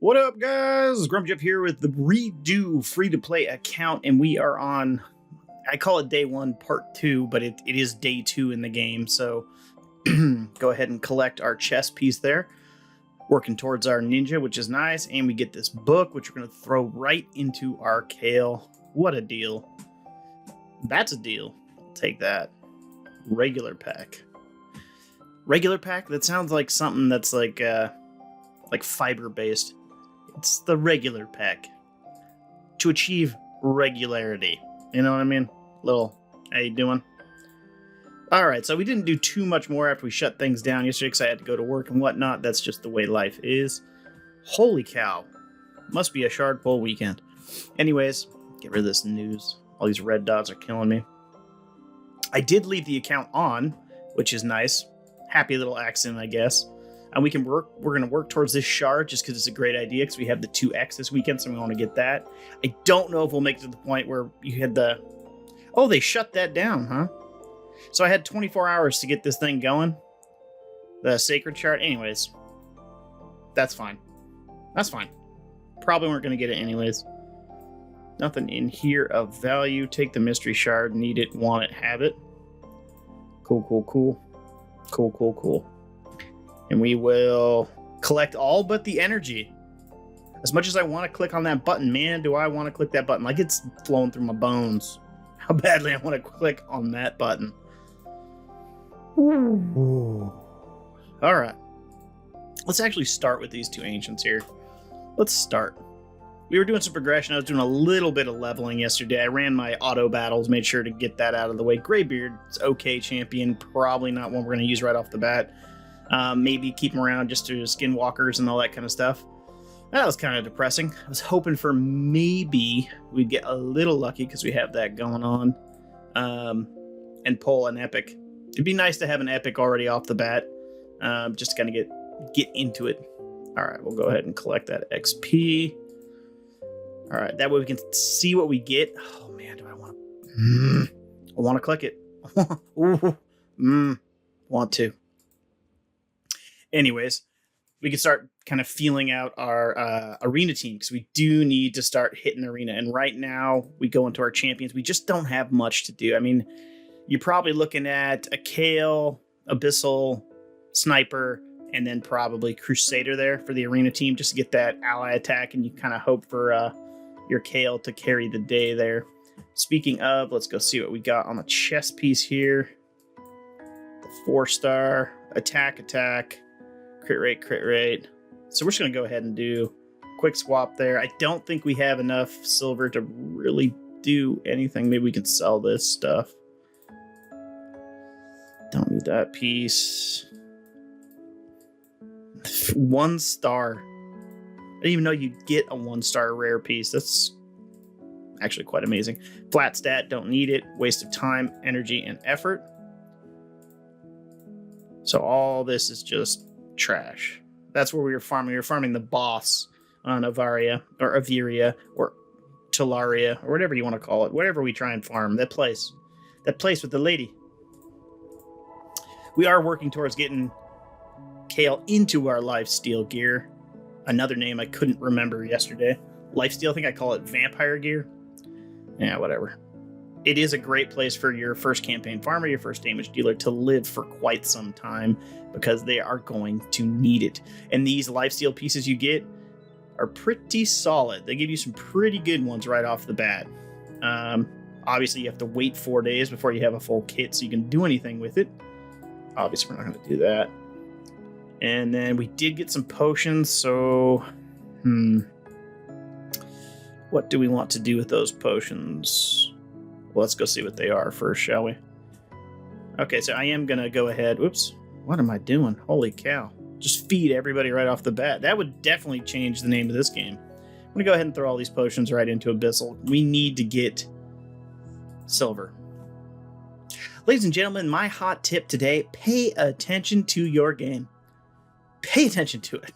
What up, guys? Grumpy up here with the Redo free-to-play account, and we are on, I call it day 1, part 2, but it is day 2 in the game, so go ahead and collect our chess piece there. Working towards our ninja, which is nice, and we get this book, which we're going to throw right into our kale. What a deal. That's a deal. I'll take that. Regular pack. Regular pack? That sounds like something that's like fiber-based. It's the regular pack. To achieve regularity. You know what I mean? Little, how you doing? Alright, so we didn't do too much more after we shut things down yesterday because I had to go to work and whatnot. That's just the way life is. Holy cow. Must be a shard pull weekend. Anyways, get rid of this news. All these red dots are killing me. I did leave the account on, which is nice. Happy little accident, I guess. And we're going to work towards this shard just because it's a great idea because we have the 2x this weekend, so we want to get that. I don't know if we'll make it to the point where you had the... Oh, they shut that down, huh? So I had 24 hours to get this thing going. The sacred shard. Anyways. That's fine. That's fine. Probably weren't going to get it anyways. Nothing in here of value. Take the mystery shard. Need it, want it, have it. Cool, cool, cool. Cool, cool, cool. And we will collect all but the energy. As much as I want to click on that button, man, do I want to click that button? Like it's flowing through my bones. How badly I want to click on that button. Ooh. All right. Let's actually start with these two ancients here. Let's start. We were doing some progression. I was doing a little bit of leveling yesterday. I ran my auto battles, made sure to get that out of the way. Greybeard is okay champion. Probably not one we're going to use right off the bat. Maybe keep them around just to skinwalkers and all that kind of stuff. That was kind of depressing. I was hoping for maybe we'd get a little lucky because we have that going on. And pull an epic. It'd be nice to have an epic already off the bat. Just to kind of get into it. Alright, we'll go ahead and collect that XP. Alright, that way we can see what we get. Oh man, do I want to... I want to click it. Want to. Anyways, we can start kind of feeling out our arena team because we do need to start hitting arena. And right now, we go into our champions. We just don't have much to do. I mean, you're probably looking at a Kale, Abyssal, Sniper, and then probably Crusader there for the arena team just to get that ally attack. And you kind of hope for your Kale to carry the day there. Speaking of, let's go see what we got on the chess piece here. The 4-star, attack. Crit rate. So we're just going to go ahead and do a quick swap there. I don't think we have enough silver to really do anything. Maybe we can sell this stuff. Don't need that piece. 1 star. I didn't even know you'd get a 1-star rare piece. That's actually quite amazing. Flat stat, don't need it. Waste of time, energy, and effort. So all this is just trash. That's where we were farming. We were farming the boss on Avaria, or Averia, or Talaria, or whatever you want to call it. Whatever we try and farm. That place with the lady. We are working towards getting Kale into our lifesteal gear. Another name I couldn't remember yesterday. Lifesteal, I think I call it vampire gear. Yeah, whatever. It is a great place for your first campaign farmer, your first damage dealer to live for quite some time because they are going to need it. And these lifesteal pieces you get are pretty solid. They give you some pretty good ones right off the bat. Obviously, you have to wait 4 days before you have a full kit so you can do anything with it. Obviously, we're not going to do that. And then we did get some potions, so... What do we want to do with those potions? Well, let's go see what they are first, shall we? Okay, so I am going to go ahead... Whoops. What am I doing? Holy cow. Just feed everybody right off the bat. That would definitely change the name of this game. I'm going to go ahead and throw all these potions right into Abyssal. We need to get silver. Ladies and gentlemen, my hot tip today, pay attention to your game. Pay attention to it.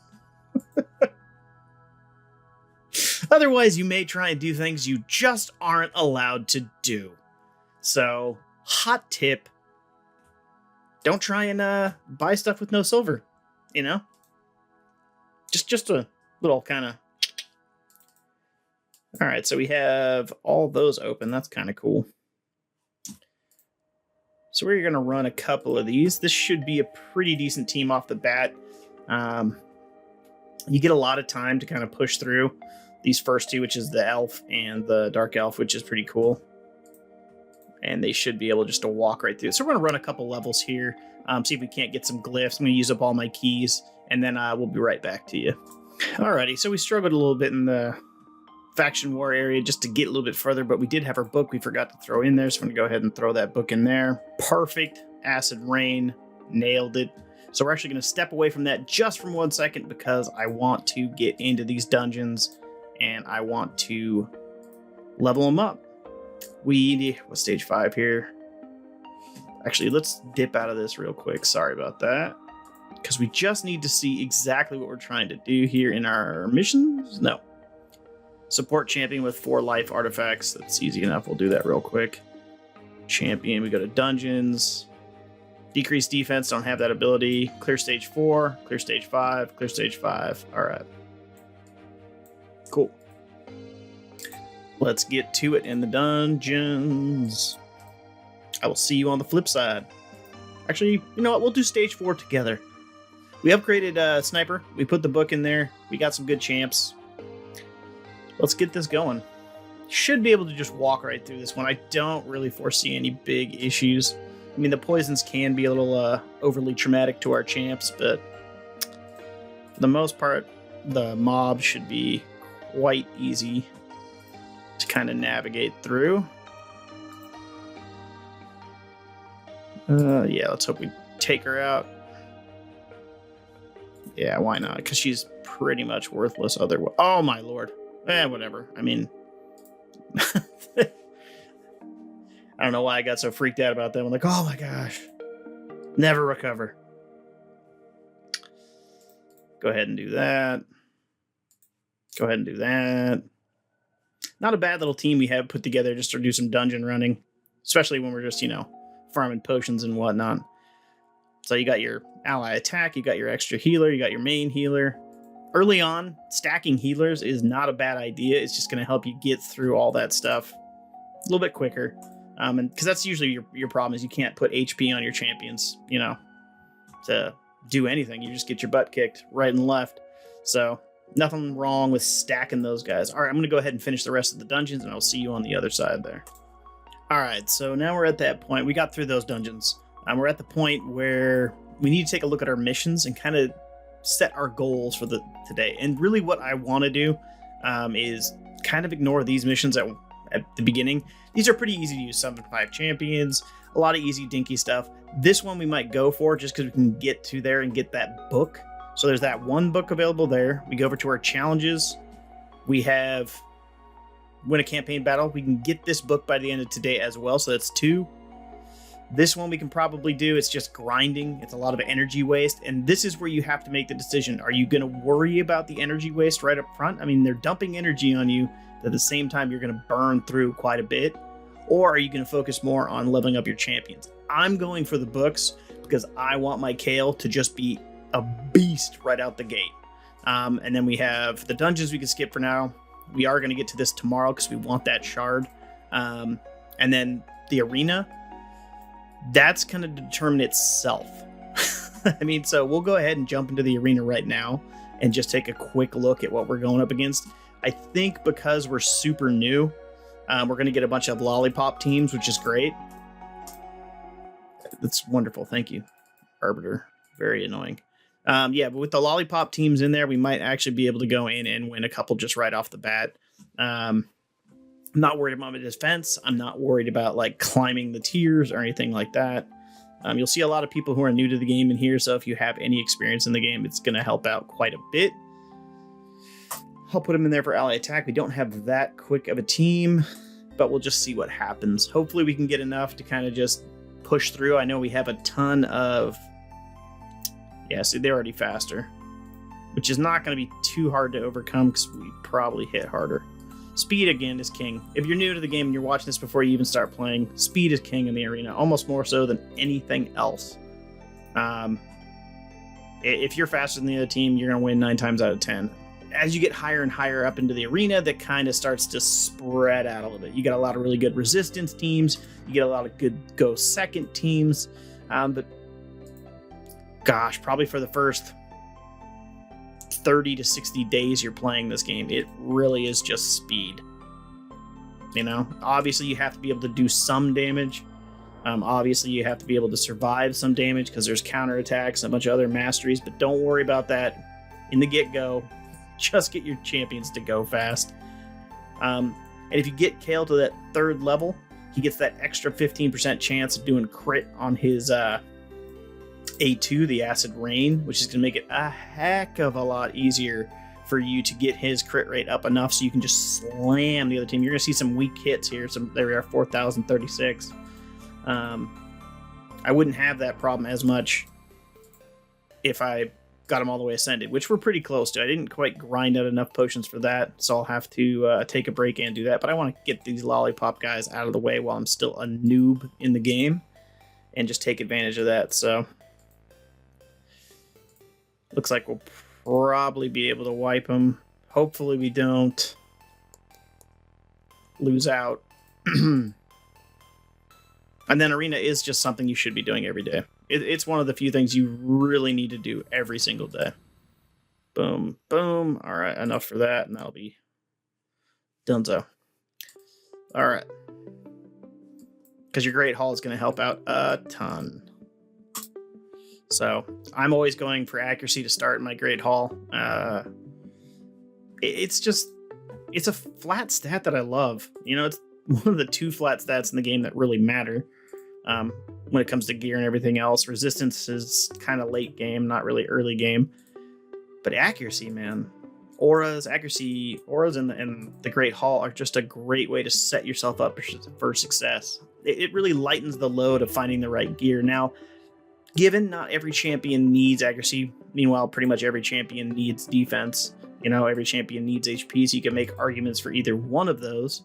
Otherwise, you may try and do things you just aren't allowed to do. So, hot tip, don't try and buy stuff with no silver, you know? Just a Little kind of... All right, so we have all those open. That's kind of cool. So we're going to run a couple of these. This should be a pretty decent team off the bat. You get a lot of time to kind of push through these first two, which is the elf and the dark elf, which is pretty cool. And they should be able just to walk right through. So we're going to run a couple levels here, see if we can't get some glyphs. I'm going to use up all my keys, and then we'll be right back to you. Alrighty, so we struggled a little bit in the faction war area just to get a little bit further, but we did have our book we forgot to throw in there, so I'm going to go ahead and throw that book in there. Perfect. Acid rain. Nailed it. So we're actually going to step away from that just for 1 second because I want to get into these dungeons and I want to level them up. What's stage 5 here? Actually, let's dip out of this real quick. Sorry about that. Because we just need to see exactly what we're trying to do here in our missions. No. Support champion with 4 life artifacts. That's easy enough. We'll do that real quick. Champion, we go to dungeons. Decrease defense, don't have that ability. Clear stage 4, clear stage 5, clear stage 5. All right. Cool. Let's get to it in the dungeons. I will see you on the flip side. Actually, you know what? We'll do stage 4 together. We upgraded Sniper. We put the book in there. We got some good champs. Let's get this going. Should be able to just walk right through this one. I don't really foresee any big issues. I mean, the poisons can be a little overly traumatic to our champs, but for the most part, the mob should be quite easy to kind of navigate through. Yeah, let's hope we take her out. Yeah, why not? Because she's pretty much worthless otherwise. Oh, my lord. Whatever. I mean... I don't know why I got so freaked out about them. I'm like, oh my gosh. Never recover. Go ahead and do that. Go ahead and do that. Not a bad little team we have put together just to do some dungeon running. Especially when we're just, farming potions and whatnot. So you got your ally attack, you got your extra healer, you got your main healer. Early on, stacking healers is not a bad idea. It's just going to help you get through all that stuff a little bit quicker. And because that's usually your problem is you can't put HP on your champions, to do anything. You just get your butt kicked right and left. So nothing wrong with stacking those guys. All right, I'm going to go ahead and finish the rest of the dungeons, and I'll see you on the other side there. All right, so now we're at that point. We got through those dungeons. We're at the point where we need to take a look at our missions and kind of set our goals for today. And really what I want to do is kind of ignore these missions at the beginning. These are pretty easy to use. Summon 5 champions, a lot of easy dinky stuff. This one we might go for just because we can get to there and get that book. So there's that one book available there. We go over to our challenges. We have win a campaign battle. We can get this book by the end of today as well. So that's 2. This one we can probably do. It's just grinding. It's a lot of energy waste. And this is where you have to make the decision. Are you going to worry about the energy waste right up front? I mean, they're dumping energy on you. At the same time, you're going to burn through quite a bit. Or are you going to focus more on leveling up your champions? I'm going for the books because I want my Kale to just be a beast right out the gate. And then we have the dungeons we can skip for now. We are going to get to this tomorrow because we want that shard. And then the arena, that's going to determine itself. I mean, so we'll go ahead and jump into the arena right now and just take a quick look at what we're going up against. I think because we're super new, we're going to get a bunch of lollipop teams, which is great. That's wonderful. Thank you, Arbiter. Very annoying. Yeah, but with the lollipop teams in there, we might actually be able to go in and win a couple just right off the bat. I'm not worried about my defense. I'm not worried about like climbing the tiers or anything like that. You'll see a lot of people who are new to the game in here, so if you have any experience in the game, it's going to help out quite a bit. I'll put them in there for ally attack. We don't have that quick of a team, but we'll just see what happens. Hopefully we can get enough to kind of just push through. I know we have a ton of... Yeah, see, they're already faster, which is not going to be too hard to overcome because we probably hit harder. Speed, again, is king. If you're new to the game and you're watching this before you even start playing, speed is king in the arena, almost more so than anything else. If you're faster than the other team, you're going to win 9 times out of 10. as you get higher and higher up into the arena, that kind of starts to spread out a little bit. You get a lot of really good resistance teams. You get a lot of good go second teams. But gosh, probably for the first 30 to 60 days you're playing this game, it really is just speed. You know, obviously you have to be able to do some damage. Obviously you have to be able to survive some damage because there's counterattacks and a bunch of other masteries, but don't worry about that in the get-go. Just get your champions to go fast. And if you get Kale to that 3rd level, he gets that extra 15% chance of doing crit on his A2, the Acid Rain, which is going to make it a heck of a lot easier for you to get his crit rate up enough so you can just slam the other team. You're going to see some weak hits here. There we are, 4,036. I wouldn't have that problem as much if I got them all the way ascended, which we're pretty close to. I didn't quite grind out enough potions for that, so I'll have to take a break and do that. But I want to get these lollipop guys out of the way while I'm still a noob in the game and just take advantage of that. So looks like we'll probably be able to wipe them. Hopefully we don't lose out. And then arena is just something you should be doing every day. It's one of the few things you really need to do every single day. Boom, boom. All right, enough for that, and that'll be donezo. All right. Because your Great Hall is going to help out a ton. So I'm always going for accuracy to start in my Great Hall. It's a flat stat that I love. You know, it's one of the 2 flat stats in the game that really matter. When it comes to gear and everything else, resistance is kind of late game, not really early game. But accuracy, man, auras in the Great Hall are just a great way to set yourself up for success. It really lightens the load of finding the right gear. Now, given not every champion needs accuracy, meanwhile, pretty much every champion needs defense. You know, every champion needs HP, so you can make arguments for either one of those.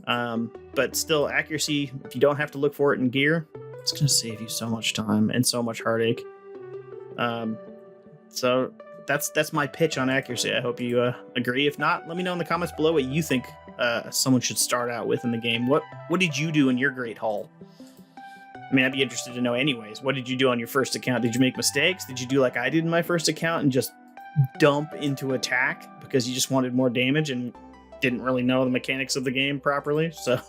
But still, accuracy, if you don't have to look for it in gear, it's going to save you so much time and so much heartache. So that's my pitch on accuracy. I hope you agree. If not, let me know in the comments below what you think someone should start out with in the game. What did you do in your Great Hall? I mean, I'd be interested to know anyways. What did you do on your first account? Did you make mistakes? Did you do like I did in my first account and just dump into attack because you just wanted more damage and didn't really know the mechanics of the game properly? So,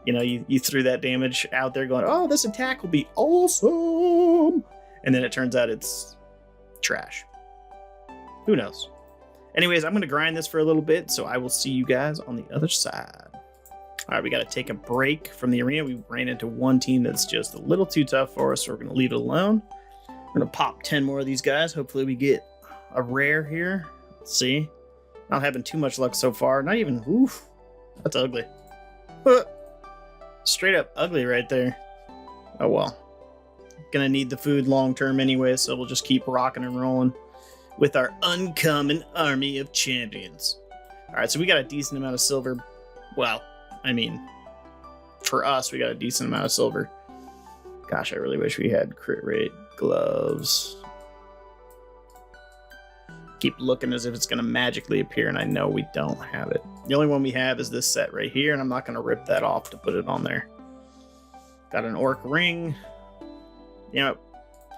you know, you threw that damage out there going, oh, this attack will be awesome. And then it turns out it's trash. Who knows? Anyways, I'm going to grind this for a little bit, so I will see you guys on the other side. All right, we got to take a break from the arena. We ran into one team that's just a little too tough for us, so we're going to leave it alone. We're going to pop 10 more of these guys. Hopefully we get a rare here. Let's see. Not having too much luck so far. Not even, oof, that's ugly. Straight up ugly right there. Oh well. Gonna need the food long term anyway, so we'll just keep rocking and rolling with our uncommon army of champions. Alright, so we got a decent amount of silver. Well, I mean, for us, we got a decent amount of silver. Gosh, I really wish we had crit rate gloves. Keep looking as if it's going to magically appear, and I know we don't have it. The only one we have is this set right here, and I'm not going to rip that off to put it on there. Got an orc ring. You know,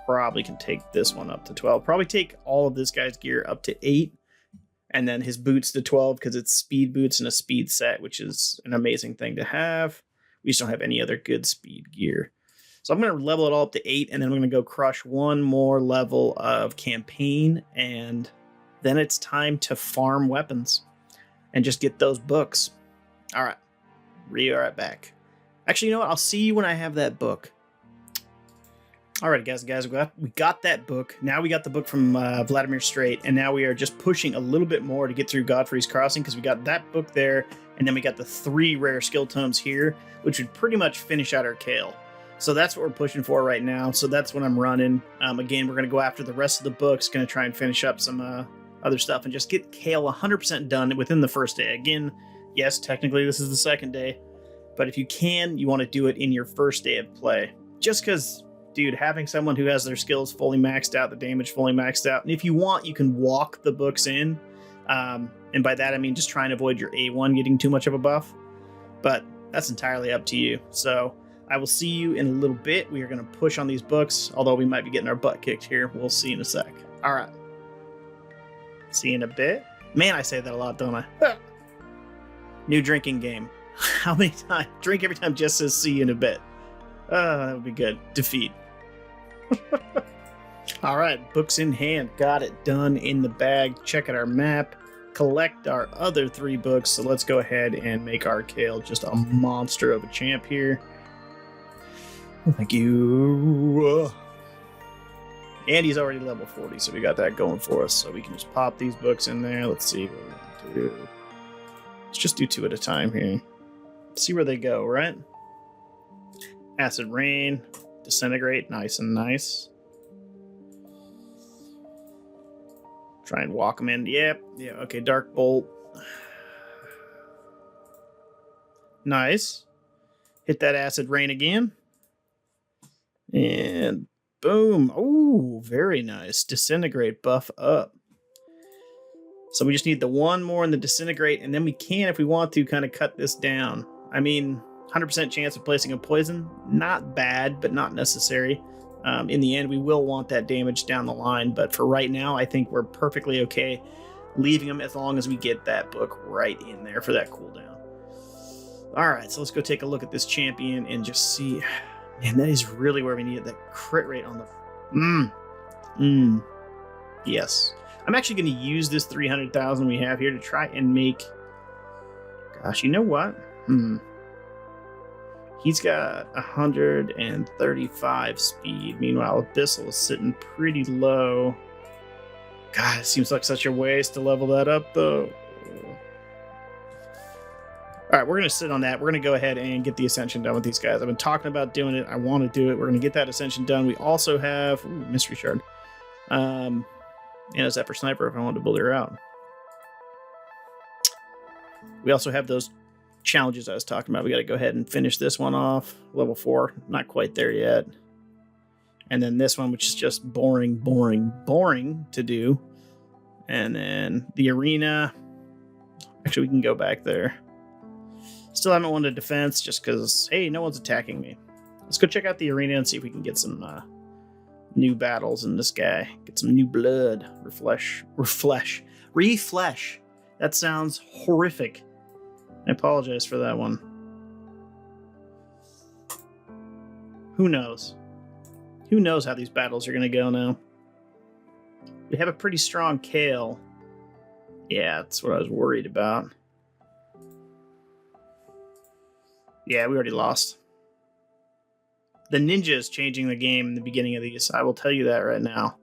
probably can take this one up to 12. Probably take all of this guy's gear up to 8, and then his boots to 12, because it's speed boots and a speed set, which is an amazing thing to have. We just don't have any other good speed gear. So I'm going to level it all up to 8, and then I'm going to go crush one more level of campaign, and then it's time to farm weapons and just get those books. All right. Be right back. Actually, you know what? I'll see you when I have that book. All right, guys, we got that book. Now we got the book from Vladimir Strait, and now we are just pushing a little bit more to get through Godfrey's Crossing, because we got that book there, and then we got the 3 rare skill tomes here, which would pretty much finish out our Kale. So that's what we're pushing for right now. So that's what I'm running. Again, we're going to go after the rest of the books, going to try and finish up some other stuff and just get Kale 100% done within the first day. Again, yes, technically this is the second day, but if you can, you want to do it in your first day of play. Just because, dude, having someone who has their skills fully maxed out, the damage fully maxed out, and if you want, you can walk the books in, And by that, I mean just try and avoid your A1 getting too much of a buff. But that's entirely up to you. So I will see you in a little bit. We are going to push on these books, although we might be getting our butt kicked here. We'll see in a sec. All right. See you in a bit. Man, I say that a lot, don't I? New drinking game. How many times? Drink every time Jess says see you in a bit. That would be good. Defeat. All right, books in hand. Got it done in the bag. Check out our map. Collect our other 3 books. So let's go ahead and make our Kale just a monster of a champ here. Thank you. And he's already level 40, so we got that going for us. So we can just pop these books in there. Let's see what we're going to do. Let's just do 2 at a time here. See where they go, right? Acid Rain, Disintegrate, nice and nice. Try and walk them in. Yep. Yeah, okay, Dark Bolt. Nice. Hit that Acid Rain again. And boom. Oh, very nice. Disintegrate buff up. So we just need the 1 more in the Disintegrate, and then we can, if we want to, kind of cut this down. I mean, 100% chance of placing a poison. Not bad, but not necessary. In the end, we will want that damage down the line, but for right now, I think we're perfectly okay leaving them as long as we get that book right in there for that cooldown. All right, so let's go take a look at this champion and just see. Man, that is really where we need that crit rate on the... Yes. I'm actually going to use this 300,000 we have here to try and make... Gosh, you know what? He's got 135 speed. Meanwhile, Abyssal is sitting pretty low. God, it seems like such a waste to level that up, though. All right, we're going to sit on that. We're going to go ahead and get the Ascension done with these guys. I've been talking about doing it. I want to do it. We're going to get that Ascension done. We also have... Mystery Shard. And a Zephyr Sniper if I want to build her out. We also have those challenges I was talking about. We got to go ahead and finish this one off. Level 4. Not quite there yet. And then this one, which is just boring to do. And then the arena. Actually, we can go back there. Still haven't won a defense just because, hey, no one's attacking me. Let's go check out the arena and see if we can get some new battles in this guy. Get some new blood. Reflesh. That sounds horrific. I apologize for that one. Who knows? Who knows how these battles are going to go now? We have a pretty strong Kale. Yeah, that's what I was worried about. Yeah, we already lost. The ninja is changing the game in the beginning of these. I will tell you that right now.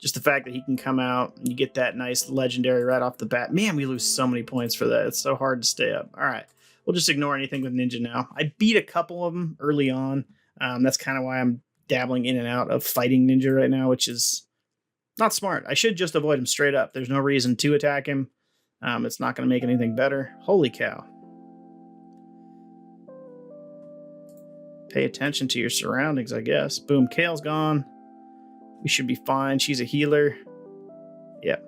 Just the fact that he can come out and you get that nice legendary right off the bat. Man, we lose so many points for that. It's so hard to stay up. All right. We'll just ignore anything with ninja now. I beat a couple of them early on. That's kind of why I'm dabbling in and out of fighting ninja right now, which is not smart. I should just avoid him straight up. There's no reason to attack him. It's not going to make anything better. Holy cow. Pay attention to your surroundings, I guess. Boom, Kale's gone. We should be fine. She's a healer. Yep.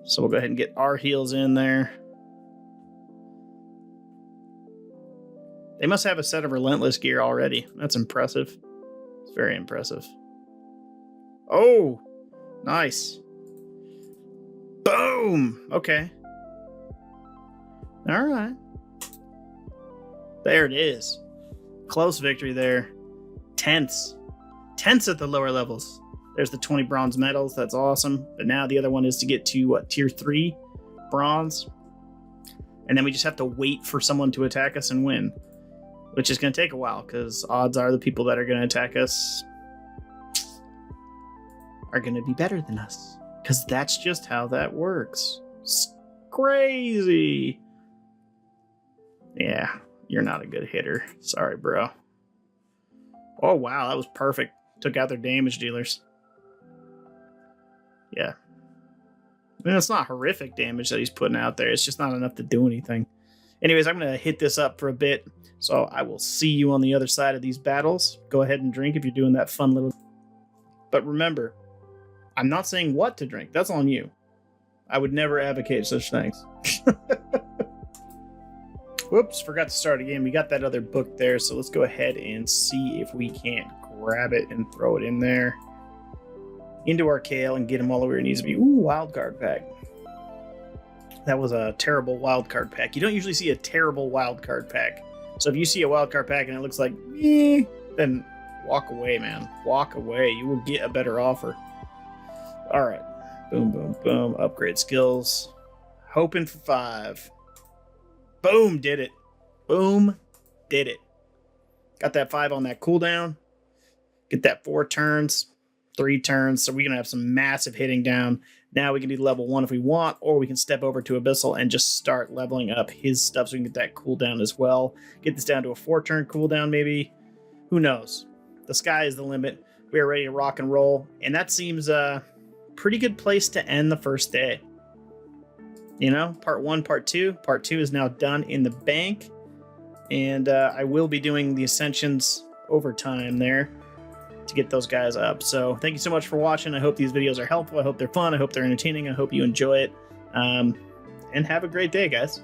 So we'll go ahead and get our heals in there. They must have a set of Relentless gear already. That's impressive. It's very impressive. Oh, nice. Boom. Okay. All right. There it is. Close victory there. Tense at the lower levels. There's the 20 bronze medals. That's awesome. But now the other one is to get to what, tier 3 bronze. And then we just have to wait for someone to attack us and win, which is going to take a while because odds are the people that are going to attack us are going to be better than us, because that's just how that works. It's crazy. Yeah, you're not a good hitter. Sorry, bro. Oh, wow, that was perfect. Took out their damage dealers. Yeah. I mean, it's not horrific damage that he's putting out there. It's just not enough to do anything. Anyways, I'm going to hit this up for a bit. So I will see you on the other side of these battles. Go ahead and drink if you're doing that fun little... But remember, I'm not saying what to drink. That's on you. I would never advocate such things. Whoops, forgot to start again. We got that other book there, so let's go ahead and see if we can't grab it and throw it in there. Into our Kale and get him all the way where it needs to be. Ooh, wild card pack. That was a terrible wild card pack. You don't usually see a terrible wild card pack. So if you see a wild card pack and it looks like, then walk away, man. Walk away. You will get a better offer. All right. Boom, boom, boom. Upgrade skills. Hoping for 5. Boom, did it. Boom, did it. Got that 5 on that cooldown. Get that 4 turns, 3 turns. So we're going to have some massive hitting down. Now we can do level 1 if we want, or we can step over to Abyssal and just start leveling up his stuff so we can get that cooldown as well. Get this down to a 4-turn cooldown maybe. Who knows? The sky is the limit. We are ready to rock and roll. And that seems a pretty good place to end the first day. You know, part 1, part 2. Part 2 is now done in the bank. And I will be doing the Ascensions overtime there to get those guys up. So thank you so much for watching. I hope these videos are helpful. I hope they're fun. I hope they're entertaining. I hope you enjoy it. And have a great day, guys.